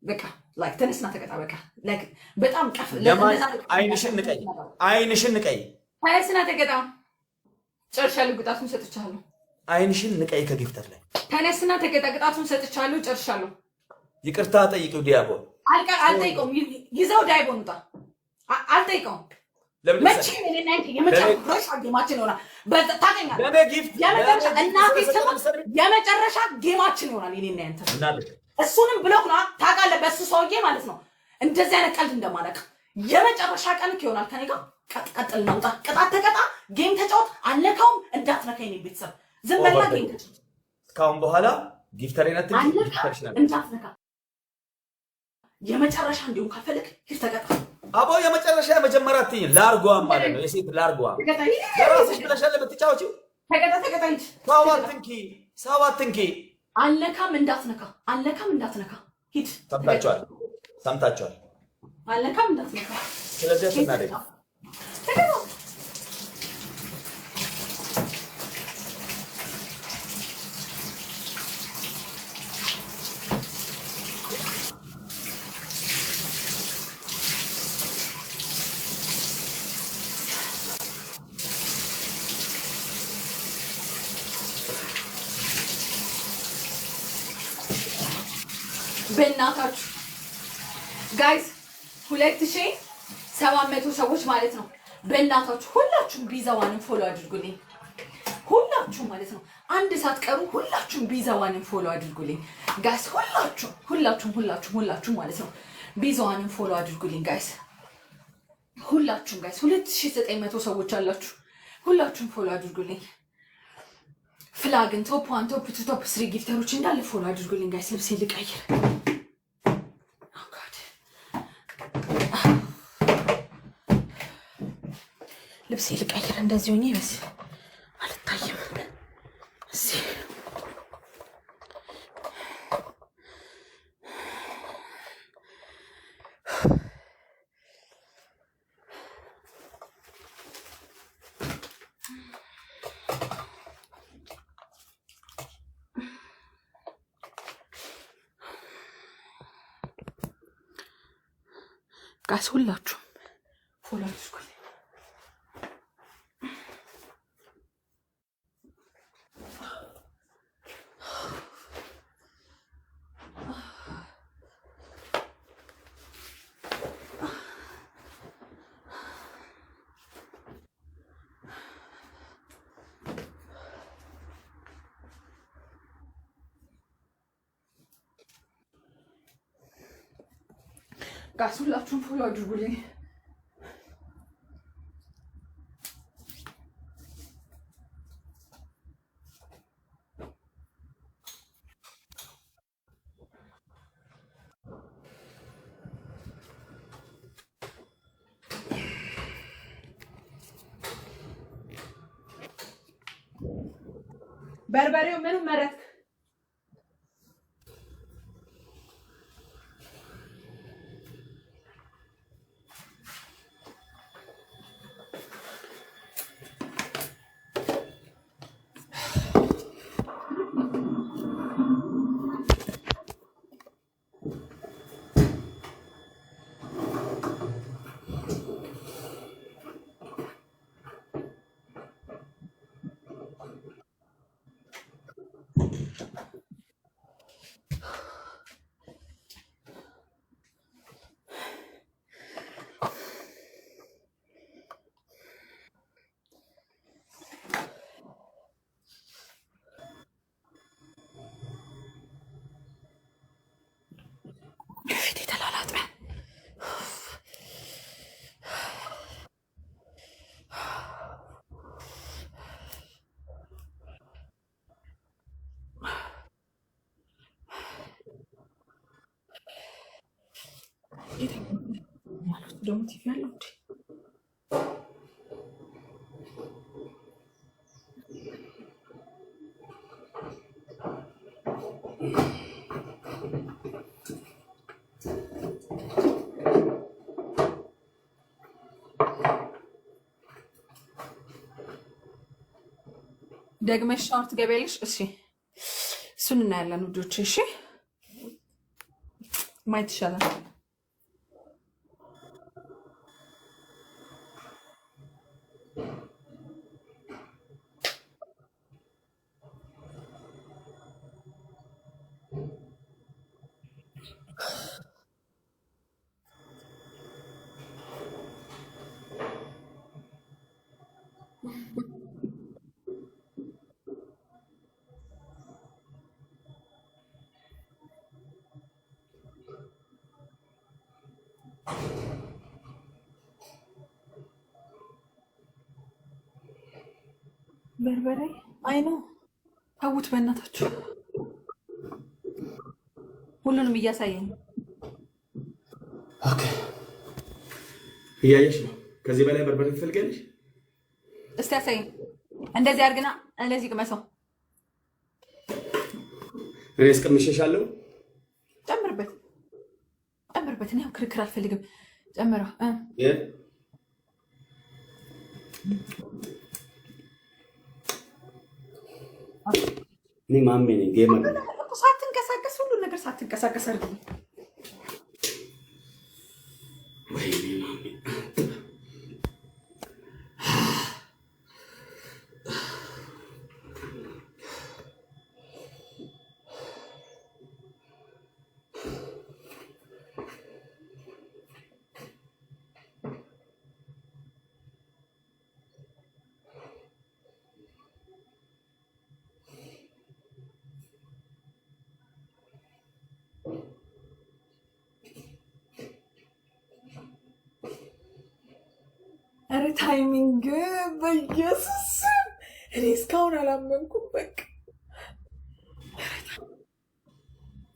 በቃ ላይክ ተነስና ተቀጣ። በቃ ላይክ በጣም ቀፍ አይንሽን ንቀይ። ተነስና ተቀጣ። ጨርሻለሁ። ቅጣቱን ሰጥቻለሁ። አይንሽን ንቀይ። ከጊፍተር ላይ ተነስና ተቀጣ። ቅጣቱን ሰጥቻለሁ። ጨርሻለሁ። ይቅርታ ጠይቂው። ዲያቦ አልጠይቀውም። ይዘው ዳይቦን ውጣ። አልጠይቀውም። መቼም እኔና የመጨረሻ ጌማችን ይሆናል። ታገኛለህ። የመጨረሻ ጌማችን ይሆናል እኔና ያንተ። እሱንም ብሎክ ነው ታውቃለህ። በሱ ሰውዬ ማለት ነው እንደዚህ አይነት ቀልድ እንደማለቅ የመጨረሻ ቀን ይሆናል። ከኔ ጋር ቀጥል ነው። ቅጣት ተቀጣ። ጌም ተጫወት። አልነካውም። እንዳትነካኝ ነው ቤተሰብ። ዝም በልና ጌም ተጫወት። ካሁን በኋላ ጊፍተሬነት እንዳትነካ። የመጨረሻ እንዲሁም ካልፈለግ ሂድ ተቀጣ። አቦ የመጨረሻ የመጀመሪያ ትይ ላርጓም ማለት ነው። የሴት ላርጓም ራስሽ ብለሻል የምትጫወቺው። ተቀጣ ሂድ። ሰዋትንኪ አልነካም። እንዳትነካ ሂድ። ሰምታችኋል። አልነካም። እንዳትነካ። ስለዚህ ተናደኝ። በእናታችሁ ጋይስ 2700 ሰዎች ማለት ነው። በእናታችሁ ሁላችሁም ቢዛዋንን ፎሎ አድርጉልኝ። ሁላችሁም ማለት ነው አንድ ሳትቀሩ ሁላችሁም ቢዛዋንን ፎሎ አድርጉልኝ ጋይስ። ሁላችሁም ማለት ነው ቢዛዋንን ፎሎ አድርጉልኝ ጋይስ። ሁላችሁም ጋይስ 2900 ሰዎች አላችሁ። ሁላችሁም ፎሎ አድርጉልኝ። ፍላግን ቶፕ 1 ቶፕ 2 ቶፕ 3 ጊፍተሮች እንዳለ ፎሎ አድርጉልኝ ጋይስ። ልብሴ ልቀይር። ልብሴ ልቀይር። እንደዚህ ሆኜ በስ አልታየም። እዚህ ጋስ ሁላችሁም ፎሎ አድርጉልኝ። ጋስ ሁላችሁም ፎሎ አድርጉልኝ። በርበሬው ምንም መረጥክ? ደግሞ ቲቪ አለ እንዴ? ደግመሽ ሻወር ትገቢያለሽ? እሺ እሱን እናያለን ውዶች። እሺ ማየት ይሻላል። በርበሬ አይ ነው ታውት በእናታችሁ ሁሉንም እያሳየኝ። ኦኬ እያየሽ ነው። ከዚህ በላይ በርበሬ ትፈልጋለሽ? እስቲ ያሳየኝ። እንደዚህ አድርግና እንደዚህ ቅመሰው። እኔ እስቀምሼሻለሁ። ጨምርበት ጨምርበት። እኔ ክርክር አልፈልግም። ጨምረው እኔ ማሜ ነኝ። ጌማ ሳትንቀሳቀስ ሁሉ ነገር ሳትንቀሳቀስ አድርጊ። ወይኔ ማሜ ኧረ ታይሚንግ በኢየሱስ እኔ እስካሁን አላመንኩም። በቃ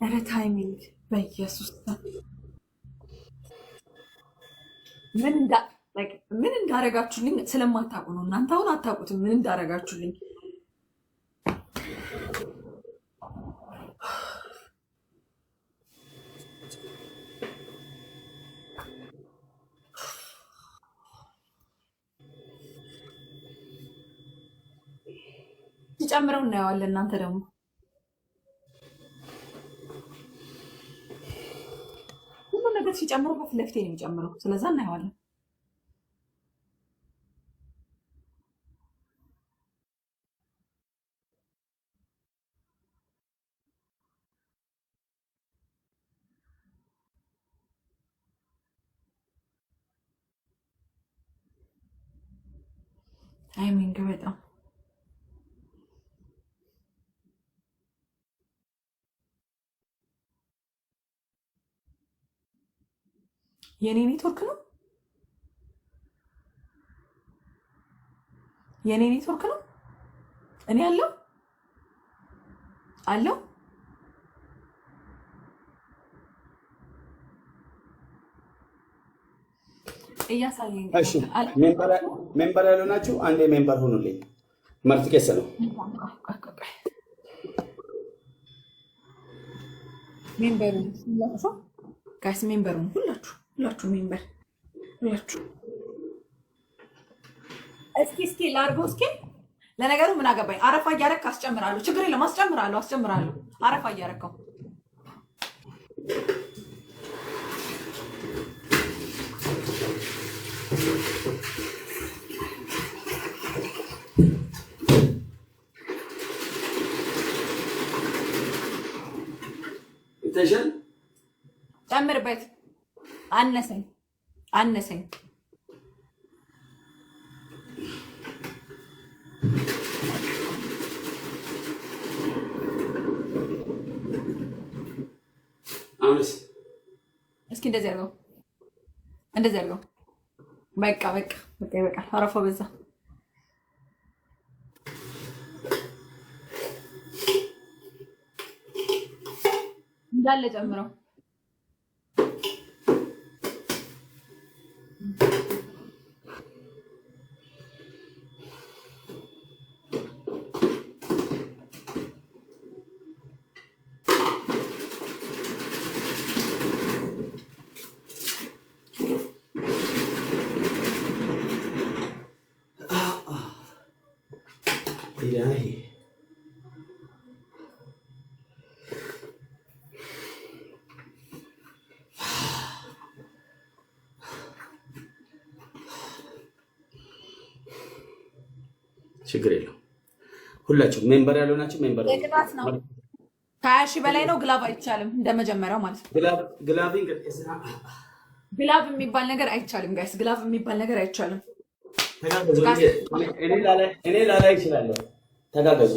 ኧረ ታይሚንግ በኢየሱስ ምን እንዳረጋችሁልኝ ስለማታውቁ ነው። እናንተ አሁን አታውቁትም ምን እንዳረጋችሁልኝ። ሲጨምረው እናየዋለን። እናንተ ደግሞ ሁሉ ነገር ሲጨምረው በፊት ለፊቴ ነው የሚጨምረው። ስለዛ እናየዋለን። ታይሚንግ በጣም የኔ ኔትወርክ ነው። የኔ ኔትወርክ ነው። እኔ አለው እያሳየኝ። እሺ ሜምበር ያልሆናችሁ አንዴ ሜምበር ሁኑልኝ። መርት ቄስ ነው። ሜምበሩን ጋይስ ሜምበሩን ሁላችሁ ሜምበር ሁላችሁ እስኪ ላድርገው። እስኪ ለነገሩ ምን አገባኝ። አረፋ እያደረክ አስጨምራለሁ። ችግር የለም አስጨምራለሁ። አረፋ እያደረከው ይተሻል። ጨምርበት። አነሰኝ አሁንስ እስኪ እንደዚህ አድርገው። በቃ ይበቃል። አረፋው በዛ። እንዳለ ጨምረው። ኢላሂ ችግር የለው። ሁላችሁ ሜምበር ያልሆናችሁ ሜምበር ነው። 20 ሺህ በላይ ነው። ግላብ አይቻልም እንደመጀመሪያው ማለት ነው። ግላብ የሚባል ነገር አይቻልም ጋይስ። ግላብ የሚባል ነገር አይቻልም። እኔ ላላይ እችላለሁ። ተጋገዙ።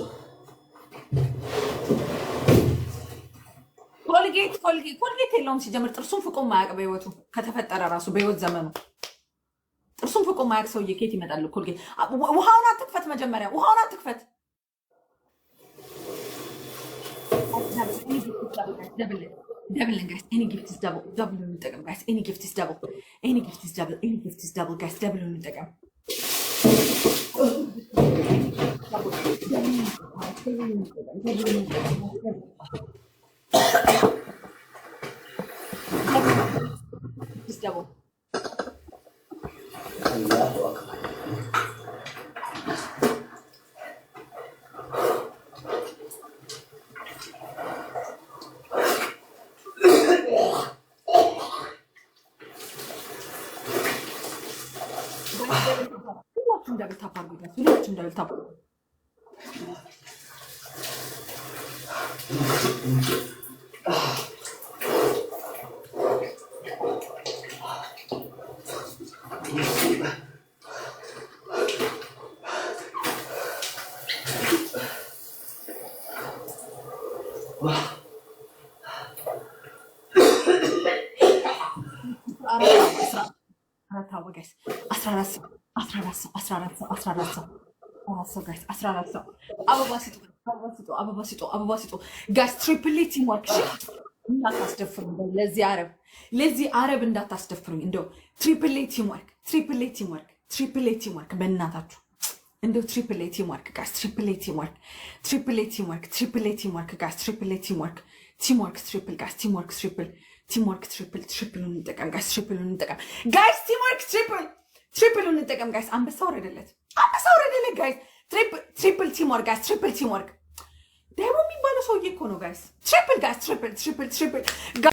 ኮልጌት የለውም ሲጀምር። ጥርሱን ፍቆ ማያውቅ በህይወቱ ከተፈጠረ ራሱ በህይወት ዘመኑ ጥርሱን ፍቆ ማያውቅ ሰውዬ ከየት ይመጣል? ኮልጌት ውሃውን አትክፈት። መጀመሪያ ውሃውን አትክፈት። Double guys, any gift is double. Double unitagam guys, any gift is double. Any gift is double. Any gift is double guys, double unitagam. Is double. Allahu Akbar. Double tap on guys. Double tap. Guys, 14 ሰው አበባ ሲጡ ጋስ ትሪፕል ቲም ወርክ እንዳታስደፍሩኝ። ለዚህ አረብ እንዳታስደፍሩኝ። እንደው ትሪፕል ቲም ወርክ በእናታችሁ እንደው ትሪፕል ቲም ወርክ ጋስ ትሪፕል ቲም ወርክ ጋስ ትሪፕል ትሪፕል እንጠቀም ጋስ ጋይስ ትሪፕል እንጠቀም ጋይስ። አንበሳ ወረደለት ጋይስ። ትሪፕል ቲም ወርክ ጋይስ። ትሪፕል ቲም ወርክ ደግሞ የሚባለው ሰውዬ እኮ ነው ጋይስ። ትሪፕል